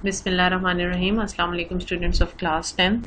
Bismillahirrahmanirrahim. Assalamu alaikum students of class 10th.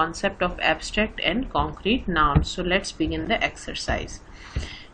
concept of abstract and concrete nouns. So let's begin the exercise.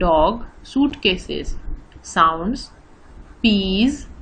dog, suitcases, sounds, peas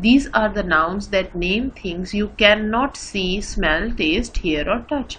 These are the nouns that name things you cannot see, smell, taste, hear or touch.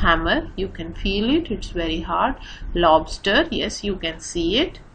Hammer, you can feel it, it's very hard. Lobster, yes you can see it.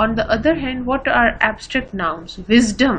On the other hand, what are abstract nouns? Wisdom,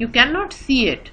you cannot see it.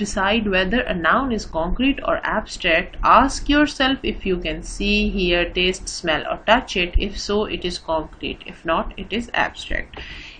decide whether a noun is concrete or abstract. Ask yourself if you can see, hear, taste, smell or touch it. If so, it is concrete. If not, it is abstract.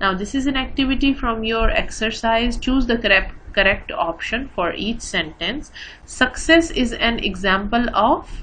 Now this is an activity from your exercise. Choose the correct option for each sentence. Success is an example of.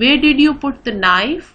Where did you put the knife?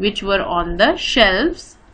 Which were on the shelves.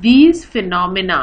These phenomena,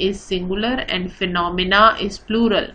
is singular and phenomena is plural.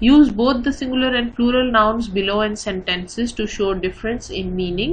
Use both the singular and plural nouns below in sentences to show difference in meaning.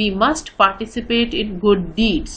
We must participate in good deeds.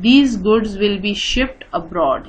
These goods will be shipped abroad.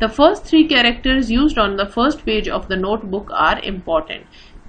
The first three characters used on the first page of the notebook are important.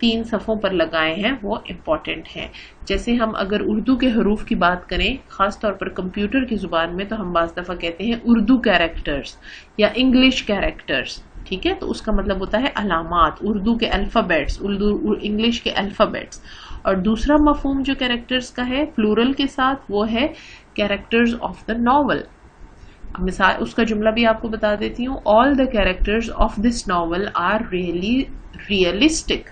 3 صفوں پر لگائے ہیں وہ important ہیں. جیسے ہم اگر اردو کے حروف کی بات کریں خاص طور پر کمپیوٹر کی زبان میں تو ہم بعض دفعہ کہتے ہیں اردو کیریکٹرز یا انگلش کیریکٹرز. ٹھیک ہے، تو اس کا مطلب ہوتا ہے علامات، اردو کے الفابیٹس، انگلش کے الفابیٹس. اور دوسرا مفہوم جو کیریکٹرز کا ہے پلورل کے ساتھ وہ ہے کیریکٹرز آف دا ناول. مثال اس کا جملہ بھی آپ کو بتا دیتی ہوں. All the characters of this novel are realistic.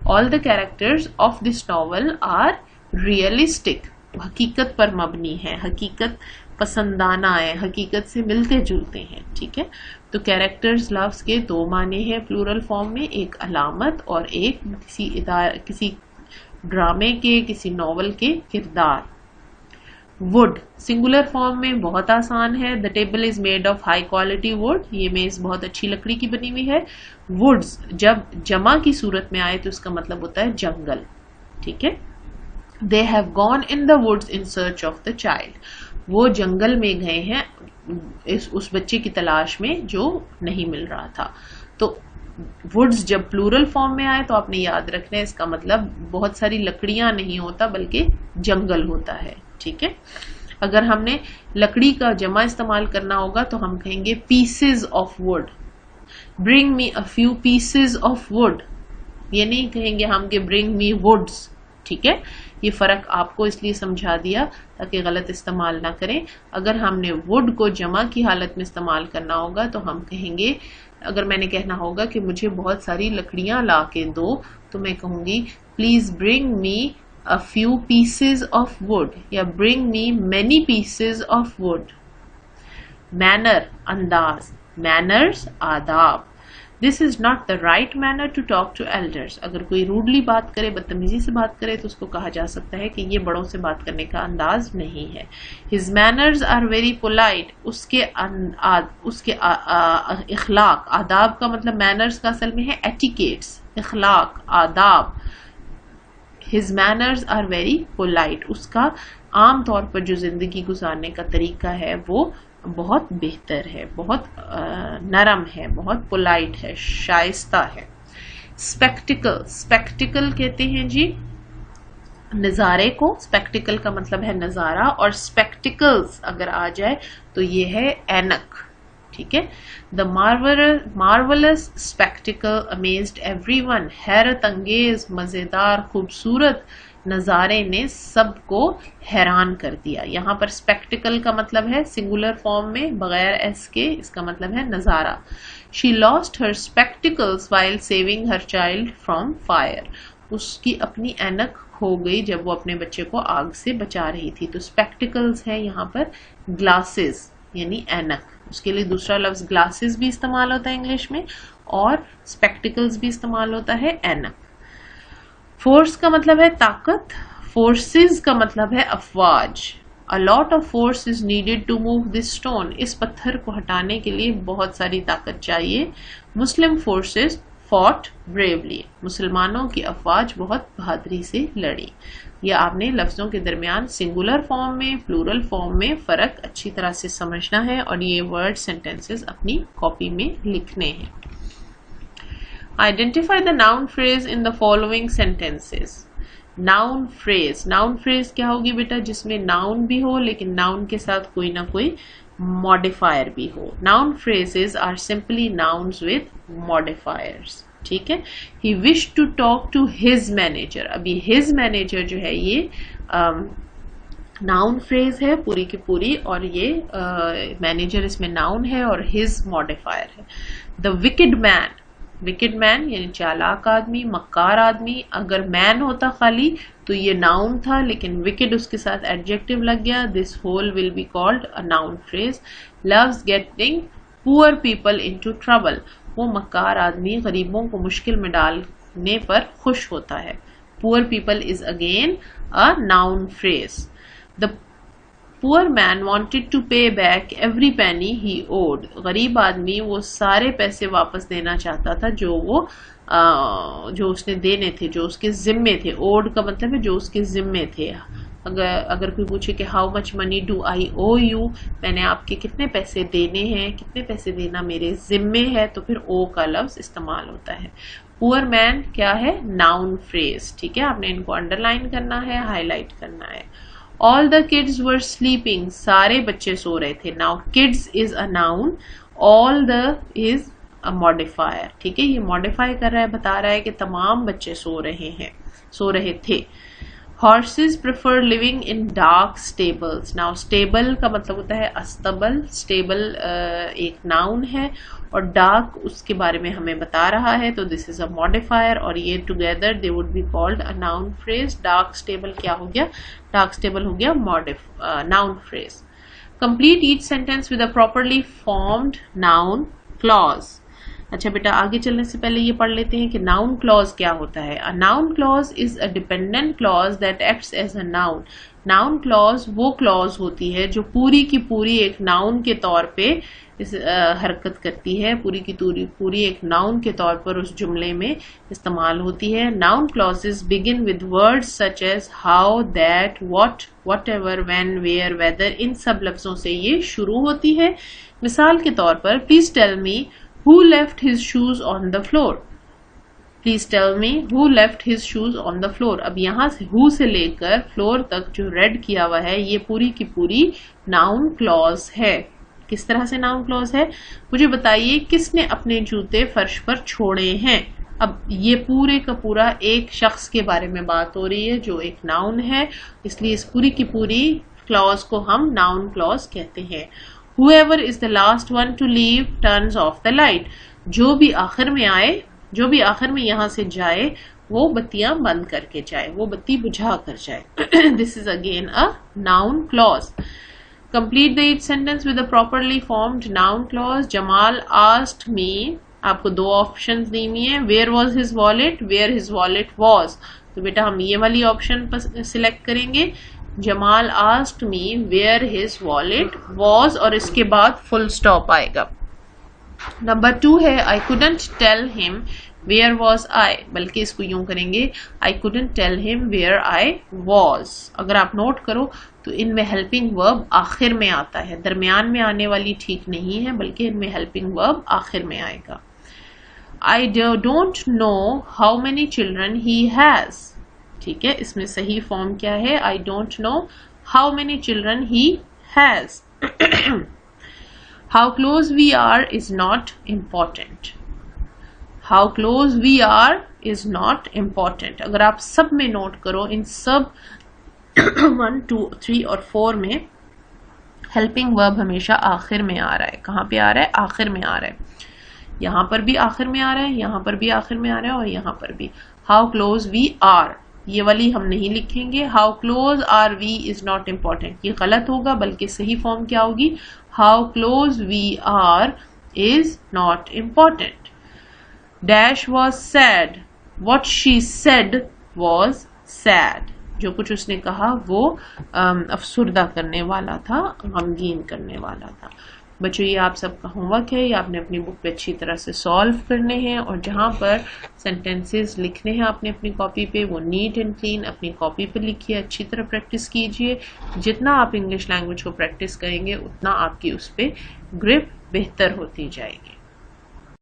All the characters of this novel are realistic. حقیقت پر مبنی ہے، حقیقت پسندانہ ہے، حقیقت سے ملتے جلتے ہیں. ٹھیک ہے، تو کیریکٹرز لفظ کے 2 معنی ہیں پلورل فارم میں، ایک علامت اور ایک کسی ڈرامے کے، کسی ناول کے کردار. وڈ سنگولر فارم میں بہت آسان ہے. The table is made of high quality would. یہ میز بہت اچھی لکڑی کی بنی ہوئی ہے. وڈز جب جمع کی صورت میں آئے تو اس کا مطلب ہوتا ہے جنگل. ٹھیک ہے، they have gone in the woods in search of the child. وہ جنگل میں گئے ہیں اس بچے کی تلاش میں جو نہیں مل رہا تھا. تو وڈز جب پلورل فارم میں آئے تو آپ نے یاد رکھنا ہے اس کا مطلب بہت ساری لکڑیاں نہیں ہوتا بلکہ جنگل ہوتا ہے. ٹھیک ہے، اگر ہم نے لکڑی کا جمع استعمال کرنا ہوگا تو ہم کہیں گے pieces of would. Bring me a few pieces of would. یہ نہیں کہیں گے ہم کہ برنگ می وڈز. ٹھیک ہے، یہ فرق آپ کو اس لیے سمجھا دیا تاکہ غلط استعمال نہ کریں. اگر ہم نے وڈ کو جمع کی حالت میں استعمال کرنا ہوگا تو ہم کہیں گے، اگر میں نے کہنا ہوگا کہ مجھے بہت ساری لکڑیاں لا کے دو تو میں کہوں گی please bring me a few pieces of wood یا bring me many pieces of wood. manner انداز، manners آداب. this is not the right manner to talk to elders. اگر کوئی روڈلی بات کرے، بدتمیزی سے بات کرے تو اس کو کہا جا سکتا ہے کہ یہ بڑوں سے بات کرنے کا انداز نہیں ہے. his manners are very polite. اس کے اخلاق، آداب کا مطلب manners کا اصل میں ہے etiquettes، اخلاق، آداب. His manners are very polite. اس کا عام طور پر جو زندگی گزارنے کا طریقہ ہے وہ بہت بہتر ہے، بہت نرم ہے، بہت پولائٹ ہے، شائستہ ہے. اسپیکٹیکل کہتے ہیں جی نظارے کو. اسپیکٹیکل کا مطلب ہے نظارہ، اور اسپیکٹیکلز اگر آ جائے تو یہ ہے اینک. ٹھیک ہے، the marvelous spectacle amazed everyone. حیرت انگیز، مزیدار، خوبصورت نظارے نے سب کو حیران کر دیا. یہاں پر اسپیکٹیکل کا مطلب ہے سنگولر فارم میں بغیر ایس کے، اس کا مطلب ہے نظارہ. She lost her spectacles while saving her child from fire. اس کی اپنی اینک کھو گئی جب وہ اپنے بچے کو آگ سے بچا رہی تھی. تو اسپیکٹیکلز ہے یہاں پر گلاسز یعنی اینک. اس کے لیے دوسرا لفظ گلاسز بھی استعمال ہوتا ہے انگلش میں، اور اسپیکٹیکلز بھی استعمال ہوتا ہے اینک. فورس کا مطلب ہے طاقت. فورسز کا مطلب ہے افواج. A lot of force is needed to move this stone. اس پتھر کو ہٹانے کے لیے بہت ساری طاقت چاہیے. Muslim forces fought bravely. مسلمانوں کی افواج بہت بہادری سے لڑی. یہ آپ نے لفظوں کے درمیان سنگولر فارم میں، پلورل فارم میں فرق اچھی طرح سے سمجھنا ہے، اور یہ ورڈ سینٹینسز اپنی کاپی میں لکھنے ہیں. Identify the noun phrase in the following sentences. Noun phrase. Noun phrase کیا ہوگی بیٹا؟ جس میں noun بھی ہو لیکن noun کے ساتھ کوئی نہ کوئی modifier بھی ہو. Noun phrases are simply nouns with modifiers. ٹھیک ہے. He wished to talk to his manager. ابھی his manager جو ہے یہ noun phrase ہے پوری کی پوری، اور یہ manager اس میں noun ہے اور his modifier ہے. The wicked man. وکڈ مین یعنی چالاک آدمی، مکار آدمی. اگر مین ہوتا خالی تو یہ ناؤن تھا، لیکن وکڈ اس کے ساتھ ایڈجیکٹو لگ گیا. This whole will be called a noun phrase. Loves getting poor people into trouble. وہ مکار آدمی غریبوں کو مشکل میں ڈالنے پر خوش ہوتا ہے. Poor people is again a noun phrase. The poor man wanted to pay back every penny he owed. غریب آدمی وہ سارے پیسے واپس دینا چاہتا تھا جو اس نے دینے تھے، جو اس کے ذمے تھے. اوڈ کا مطلب ہے جو اس کے ذمے تھے. اگر کوئی پوچھے کہ how much money do I O you, میں نے آپ کے کتنے پیسے دینے ہیں، کتنے پیسے دینا میرے ذمے ہے، تو پھر او کا لفظ استعمال ہوتا ہے. پور مین کیا ہے؟ Noun phrase. ٹھیک ہے، آپ نے ان کو انڈر لائن کرنا ہے، ہائی لائٹ کرنا ہے. All the kids were sleeping. سارے بچے سو رہے تھے. Now kids is a noun. All the is a modifier. ٹھیک ہے، یہ modify کر رہا ہے، بتا رہا ہے کہ تمام بچے سو رہے تھے. Horses prefer living in dark stables. Now stable کا مطلب ہوتا ہے استبل. Stable ایک noun ہے اور dark اس کے بارے میں ہمیں بتا رہا ہے، تو this is a modifier اور یہ together they would be called a noun phrase. Dark stable کیا ہو گیا؟ Dark stable ہو گیا noun phrase. Complete each sentence with a properly formed noun clause. اچھا بیٹا، آگے چلنے سے پہلے یہ پڑھ لیتے ہیں کہ ناؤن کلوز کیا ہوتا ہے. Noun clause is a dependent clause that acts as a noun. Noun clause وہ کلوز ہوتی ہے جو پوری کی پوری ایک ناؤن کے طور پہ حرکت کرتی ہے، پوری کی پوری ایک ناؤن کے طور پر اس جملے میں استعمال ہوتی ہے. Noun clauses begin with words such as how, that, what, whatever, when, where, whether. ان سب لفظوں سے یہ شروع ہوتی ہے. مثال کے طور پر please tell me who left his shoes on the floor. Please tell me who left his shoes on the floor. اب یہاں سے who سے لے کر floor تک جو ریڈ کیا ہوا ہے یہ پوری کی پوری noun clause ہے. کس طرح سے noun clause ہے؟ مجھے بتائیے کس نے اپنے جوتے فرش پر چھوڑے ہیں. اب یہ پورے کا پورا ایک شخص کے بارے میں بات ہو رہی ہے جو ایک noun ہے، اس لیے اس پوری کی پوری clause کو ہم noun clause کہتے ہیں. Whoever is the last one to leave turns off the light. جو بھی آخر میں یہاں سے جائے وہ بتیاں بند کر کے جائے، وہ بتی بجھا کر جائے. This is again a noun clause. Complete the each sentence with a properly formed noun clause. Jamal asked me. آپ کو دو آپشنز دی ہوئی ہیں. Where was his wallet? Where his wallet was. تو بیٹا ہم یہ والی آپشن سلیکٹ کریں گے. جمال asked me where his wallet was اور اس کے بعد full stop آئے گا. نمبر 2 ہے I couldn't tell him where was I. بلکہ اس کو یوں کریں گے I couldn't tell him where I was. اگر آپ نوٹ کرو تو ان میں helping verb آخر میں آتا ہے، درمیان میں آنے والی ٹھیک نہیں ہے، بلکہ ان میں helping verb آخر میں آئے گا. I don't know how many children he has. ٹھیک ہے، اس میں صحیح فارم کیا ہے؟ I don't know how many children he has. How close we are is not important. How close we are is not important. اگر آپ سب میں note کرو، ان سب 1, 2, 3 اور 4 میں helping verb ہمیشہ آخر میں آ رہا ہے. کہاں پہ آ رہا ہے؟ آخر میں آ رہا ہے. یہاں پر بھی آخر میں آ رہا ہے، یہاں پر بھی آخر میں آ رہا ہے اور یہاں پر بھی. How close we are یہ والی ہم نہیں لکھیں گے. How close are we is not important. یہ غلط ہوگا، بلکہ صحیح فارم کیا ہوگی؟ How close we are is not important. Dash was sad. What she said was sad. جو کچھ اس نے کہا وہ افسردہ کرنے والا تھا، غمگین کرنے والا تھا. بچوں یہ آپ سب کا ہوم ورک ہے، یہ آپ نے اپنی بک پہ اچھی طرح سے سالو کرنے ہیں، اور جہاں پر سینٹینسز لکھنے ہیں آپ نے اپنی کاپی پہ وہ نیٹ اینڈ کلین اپنی کاپی پہ لکھیے، اچھی طرح پریکٹس کیجئے. جتنا آپ انگلش لینگویج کو پریکٹس کریں گے اتنا آپ کی اس پہ گرپ بہتر ہوتی جائے گی.